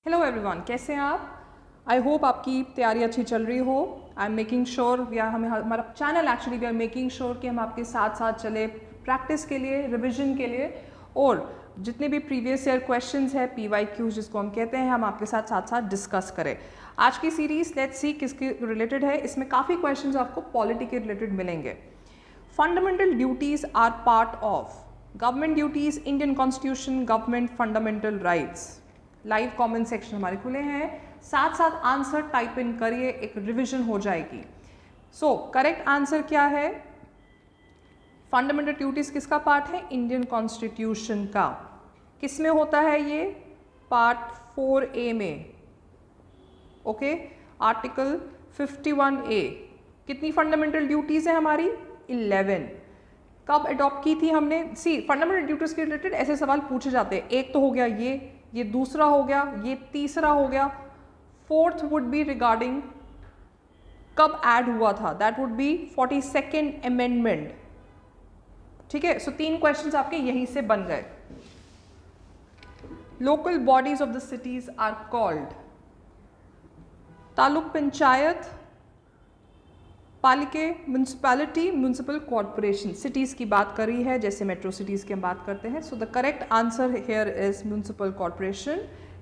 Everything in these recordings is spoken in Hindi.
हेलो एवरीवन, कैसे हैं आप? आई होप आपकी तैयारी अच्छी चल रही हो। आई एम मेकिंग श्योर हमारा channel actually we are making sure कि हम आपके साथ साथ चले प्रैक्टिस के लिए, रिविजन के लिए, और जितने भी प्रीवियस ईयर क्वेश्चंस है PYQ जिसको हम कहते हैं, हम आपके साथ साथ डिस्कस करें। आज की सीरीज लेट्स सी किसके रिलेटेड है। इसमें काफ़ी क्वेश्चंस आपको पॉलिटी के रिलेटेड मिलेंगे। Fundamental duties are part of government duties, Indian constitution, government fundamental rights. Live comment section हमारे खुले हैं, साथ साथ आंसर टाइप इन करिए, एक रिवीजन हो जाएगी। सो करेक्ट आंसर क्या है? फंडामेंटल ड्यूटीज किसका पार्ट है? इंडियन कॉन्स्टिट्यूशन का। किस में होता है ये? पार्ट 4A में। Okay, article 51A। कितनी फंडामेंटल ड्यूटीज है हमारी? 11। कब अडॉप्ट की थी हमने? सी, फंडामेंटल ड्यूटीज के रिलेटेड ऐसे सवाल पूछे जाते हैं। एक तो हो गया ये दूसरा हो गया, ये तीसरा हो गया, फोर्थ वुड बी रिगार्डिंग कब ऐड हुआ था, that would be 42nd amendment. ठीक है, सो 3 क्वेश्चंस आपके यहीं से बन गए। Local bodies of the cities are called taluk panchayat, palike, municipality, municipal corporation. Cities की बात करी है, जैसे मेट्रो सिटीज़ की हम बात करते हैं। So the correct answer here is municipal corporation.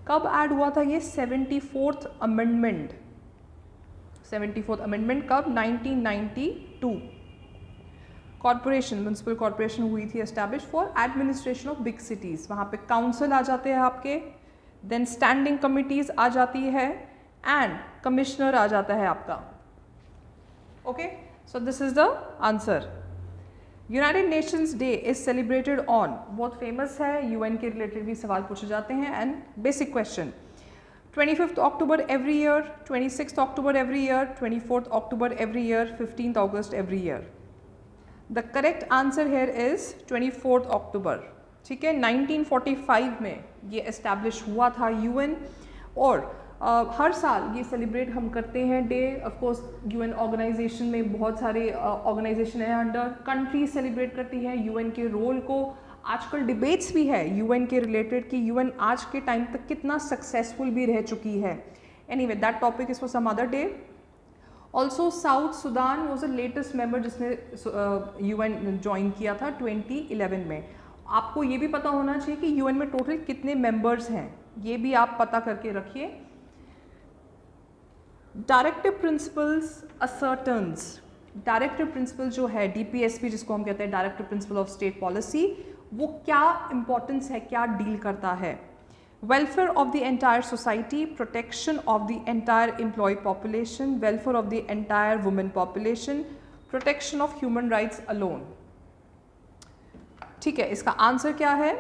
कब ऐड हुआ था ये? 74th amendment. 74th अमेंडमेंट कब? 1992। कॉर्पोरेशन, म्यूनसिपल कॉर्पोरेशन हुई थी establish for administration of big cities. वहाँ पे काउंसिल आ जाते हैं आपके, देन स्टैंडिंग कमिटीज़ आ जाती है, एंड कमिश्नर आ जाता है आपका। Okay, so this is the answer. United Nations Day is celebrated on, बहुत फेमस है, UN के रिलेटेड भी सवाल पूछे जाते हैं, and basic question. 25th October every year, 26th October every year, 24th October every year, 15th August every year. The correct answer here is 24th October. ठीक है, 1945 में ये एस्टैब्लिश हुआ था UN, और हर साल ये सेलिब्रेट हम करते हैं day. Of course UN organisation में बहुत सारे ऑर्गेनाइजेशन है अंडर, कंट्री सेलिब्रेट करती है UN के रोल को। आजकल डिबेट्स भी है UN के रिलेटेड कि UN आज के टाइम तक कितना सक्सेसफुल भी रह चुकी है। Anyway, that topic is for some other day. Also South Sudan was the latest member जिसने UN ज्वाइन किया था 2011 में। आपको ये भी पता होना चाहिए कि UN में टोटल कितने मेंबर्स हैं, ये भी आप पता करके रखिए। Directive principles assertions. Directive principle जो है DPSP जिसको हम कहते हैं directive principle of state policy, वो क्या इंपॉर्टेंस है, क्या डील करता है? Welfare of the entire society, protection of the entire employ population, welfare of the entire women population, protection of human rights alone. ठीक है, इसका आंसर क्या है?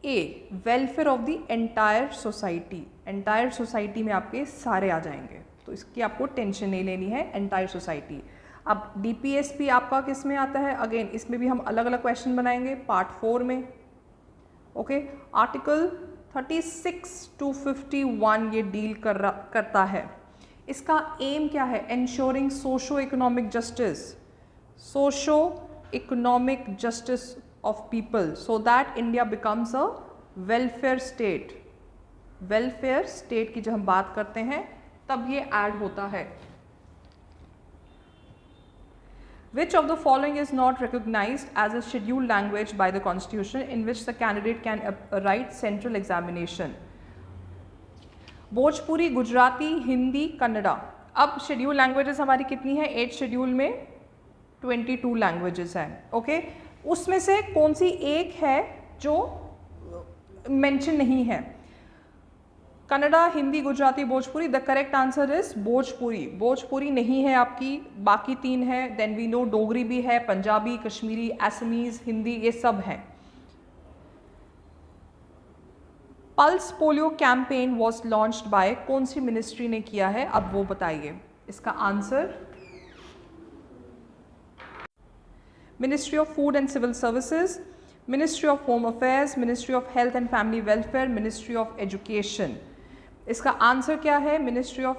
A, welfare of the entire society. Entire society में आपके सारे आ जाएंगे, तो इसकी आपको टेंशन नहीं लेनी है, एंटायर सोसाइटी। अब DPSP आपका किस में आता है? अगेन इसमें भी हम अलग अलग क्वेश्चन बनाएंगे पार्ट 4 में। ओके, आर्टिकल 36 to 51 ये डील करता है। इसका एम क्या है? Ensuring socio economic justice, socio economic justice of people so that India becomes a welfare state. Welfare state की जब हम बात करते हैं तब ये ऐड होता है। Which of the following is not recognized as a scheduled language by the Constitution in which the candidate can write central examination? Bhojpuri, Gujarati, Hindi, Kannada. अब शेड्यूल लैंग्वेजेस हमारी कितनी है? 8 शेड्यूल में 22 लैंग्वेजेस हैं। ओके, उसमें से कौन सी एक है जो मेंशन नहीं है? Kannada, Hindi, Gujarati, Bhojpuri. The correct answer is Bhojpuri. Bhojpuri नहीं है आपकी, बाकी 3 है। देन वी नो डोगरी भी है, पंजाबी, कश्मीरी, असमीज, हिंदी, ये सब हैं। Pulse polio campaign was launched by, कौन सी मिनिस्ट्री ने किया है? अब वो बताइए। इसका answer Ministry of Food and Civil Services, Ministry of Home Affairs, Ministry of Health and Family Welfare, Ministry of Education. इसका आंसर क्या है? Ministry of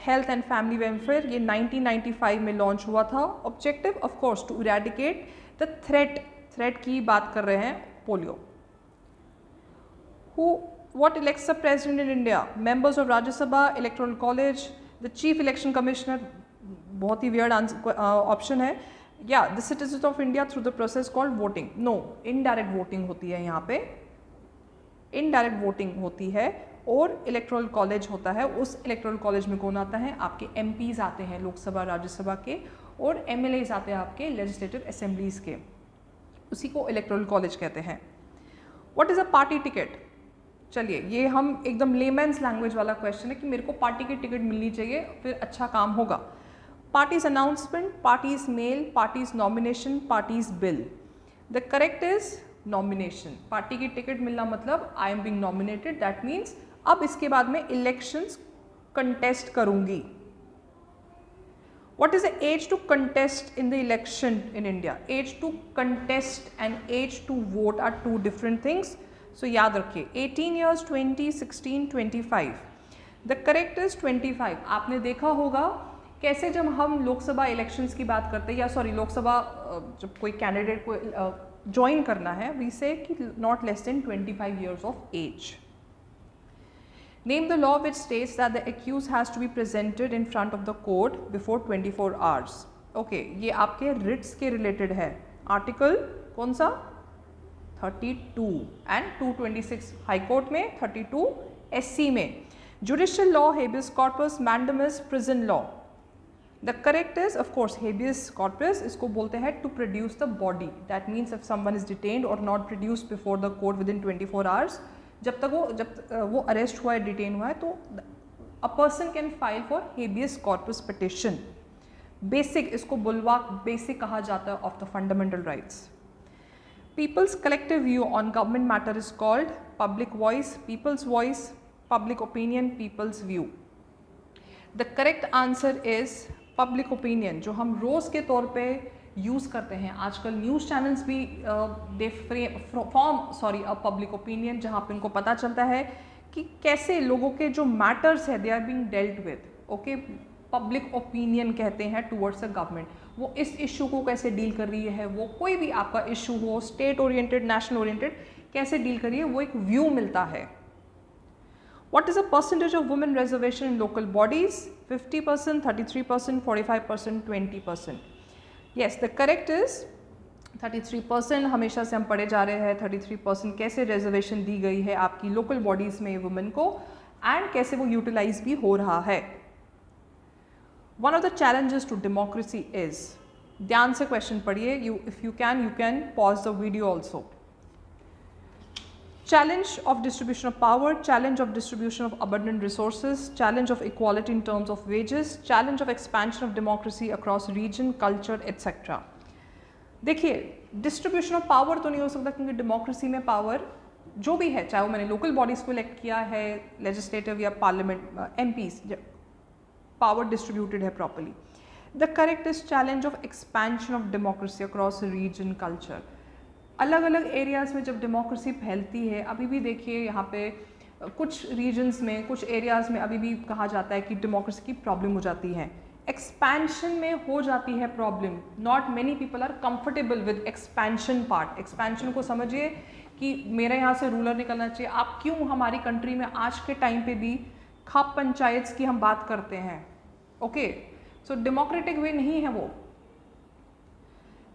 Health and Family Welfare। ये 1995 में लॉन्च हुआ था। Objective of course to eradicate the threat की बात कर रहे हैं, polio. Who What elects the president in India? Members of Rajya Sabha, electoral college, the chief election commissioner. बहुत ही weird option है. Yeah, the citizens of India through the process called voting. No, indirect voting होती है यहाँ पे. Indirect voting होती है और इलेक्टोरल कॉलेज होता है. उस इलेक्टोरल कॉलेज में कौन आता है? आपके MPs आते हैं लोकसभा राज्यसभा के, और MLAs आते हैं आपके लेजिस्लेटिव असेंबलीज के. उसी को इलेक्टोरल कॉलेज कहते हैं. What is a party ticket? चलिए, ये हम एकदम लेमैन्स लैंग्वेज वाला क्वेश्चन है कि मेरे को पार्टी की टिकट मिलनी चाहिए फिर अच्छा काम होगा. Parties announcement, parties mail, parties nomination, parties bill. The correct is nomination. Party की टिकट मिलना मतलब I am being nominated, that means अब इसके बाद में इलेक्शंस कंटेस्ट करूंगी. What is the age to contest in the election in India? Age to contest and age to vote are two different things. So याद रखिए, 18 years, 20, 16, 25. The correct is 25. आपने देखा होगा कैसे जब हम लोकसभा इलेक्शंस की बात करते हैं, या सॉरी लोकसभा जब कोई कैंडिडेट को ज्वाइन करना है, we say कि not less than 25 years of age. Name the law which states that the accused has to be presented in front of the court before 24 hours. Okay, ये आपके writs के related है. आर्टिकल कौन सा? 32 and 226 हाई कोर्ट में, 32 SC में. Judicial law, habeas corpus, mandamus, prison law. The correct is of course habeas corpus. इसको बोलते हैं to produce the body. That means if someone is detained or not produced before the court within 24 hours, जब वो अरेस्ट हुआ है, डिटेन हुआ है, तो a person can file for habeas corpus petition. Basic, इसको बुलवाक बेसिक कहा जाता है of the fundamental rights. People's collective view on government matter is called public voice, people's voice, public opinion, people's view. The correct answer is public opinion, जो हम रोज़ के तौर पे यूज़ करते हैं. आजकल न्यूज़ चैनल्स भी they form a public opinion, जहाँ पे उनको पता चलता है कि कैसे लोगों के जो मैटर्स है they are being dealt with. Okay, public opinion कहते हैं टुवर्ड्स अ गवर्नमेंट. वो इस इशू को कैसे डील कर रही है, वो कोई भी आपका इशू हो, स्टेट ओरिएंटेड, नेशनल ओरिएंटेड, कैसे डील कर रही है, वो एक व्यू मिलता है. What is the percentage of women reservation in local bodies? 50%, 33%, 45%, 20%. Yes, the correct is 33%. हमेशा से हम पढ़े जा रहे हैं 33% कैसे रिजर्वेशन दी गई है आपकी लोकल बॉडीज़ में वुमेन को, एंड कैसे वो यूटिलाइज भी हो रहा है. One of the challenges to democracy is, ध्यान से क्वेश्चन पढ़िए, if you can pause the video also. Challenge of distribution of power, challenge of distribution of abundant resources, challenge of equality in terms of wages, challenge of expansion of democracy across region, culture, etc. देखिए, डिस्ट्रीब्यूशन ऑफ पावर तो नहीं हो सकता, क्योंकि डेमोक्रेसी में पावर जो भी है, चाहे वो मैंने लोकल बॉडीज़ को इलेक्ट किया है, लेजिस्लेटिव या पार्लियामेंट MPs, पावर डिस्ट्रीब्यूटेड है properly. The correct is challenge of expansion of democracy across region, culture. अलग अलग एरियाज़ में जब डेमोक्रेसी फैलती है, अभी भी देखिए यहाँ पे कुछ रीजन्स में, कुछ एरियाज़ में अभी भी कहा जाता है कि डेमोक्रेसी की प्रॉब्लम हो जाती है. एक्सपेंशन में हो जाती है problem. Not many people are comfortable with expansion part. Expansion को समझिए कि मेरे यहाँ से रूलर निकलना चाहिए. आप क्यों हमारी कंट्री में आज के टाइम पे भी खाप पंचायत की हम बात करते हैं. ओके, सो डेमोक्रेटिक वे नहीं है वो.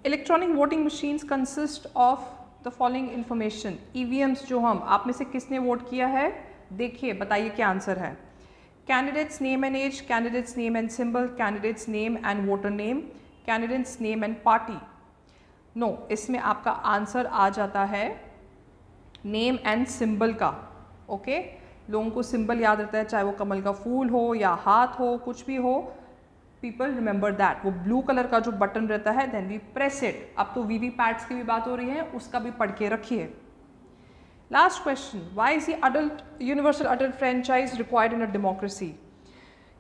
Electronic voting machines consist of the following information. EVMs जो हम, आप में से किसने वोट किया है, देखिए बताइए क्या आंसर है. Candidates name and age, candidates name and symbol, candidates name and voter name, candidates name and party. No, इसमें आपका आंसर आ जाता है नेम एंड सिंबल का. ओके, लोगों को सिंबल याद रहता है, चाहे वो कमल का फूल हो या हाथ हो, कुछ भी हो. People remember that. वो ब्लू कलर का जो बटन रहता है, देन वी प्रेस इट. अब तो VVPATs की भी बात हो रही है, उसका भी पढ़ के रखिए. Last question, why is the adult universal adult franchise required in a democracy.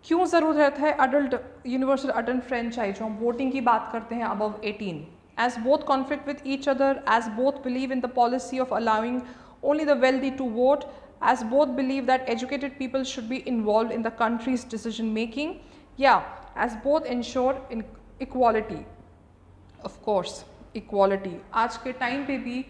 क्यों ज़रूरत है अडल्ट यूनिवर्सल अडल्ट फ्रेंचाइज, जो हम वोटिंग की बात करते हैं above 18. As both conflict with each other, as both believe in the policy of allowing only the wealthy to vote, as both believe that educated people should be involve in the countries decision making, या as both ensure in equality. Of course equality. आज के टाइम पे भी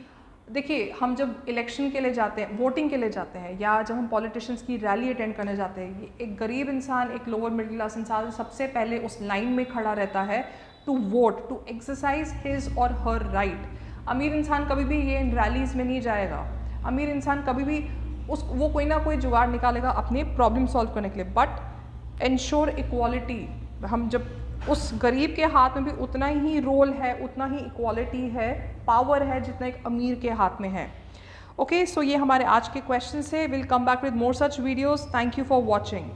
देखिए, हम जब इलेक्शन के लिए जाते हैं, वोटिंग के लिए जाते हैं, या जब हम पॉलिटिशियंस की रैली अटेंड करने जाते हैं, ये एक गरीब इंसान, एक लोअर मिडिल क्लास इंसान सबसे पहले उस लाइन में खड़ा रहता है to vote, to exercise his और हर राइट। अमीर इंसान कभी भी ये इन रैलीज में नहीं जाएगा। अमीर इंसान कभी भी वो कोई ना कोई जुगाड़ निकालेगा अपने प्रॉब्लम सॉल्व करने के लिए। बट इंश्योर इक्वालिटी, हम जब उस गरीब के हाथ में भी उतना ही रोल है, उतना ही इक्वालिटी है, पावर है, जितना एक अमीर के हाथ में है। ओके, सो ये हमारे आज के क्वेश्चन है। Will come back with more such videos. Thank you for watching.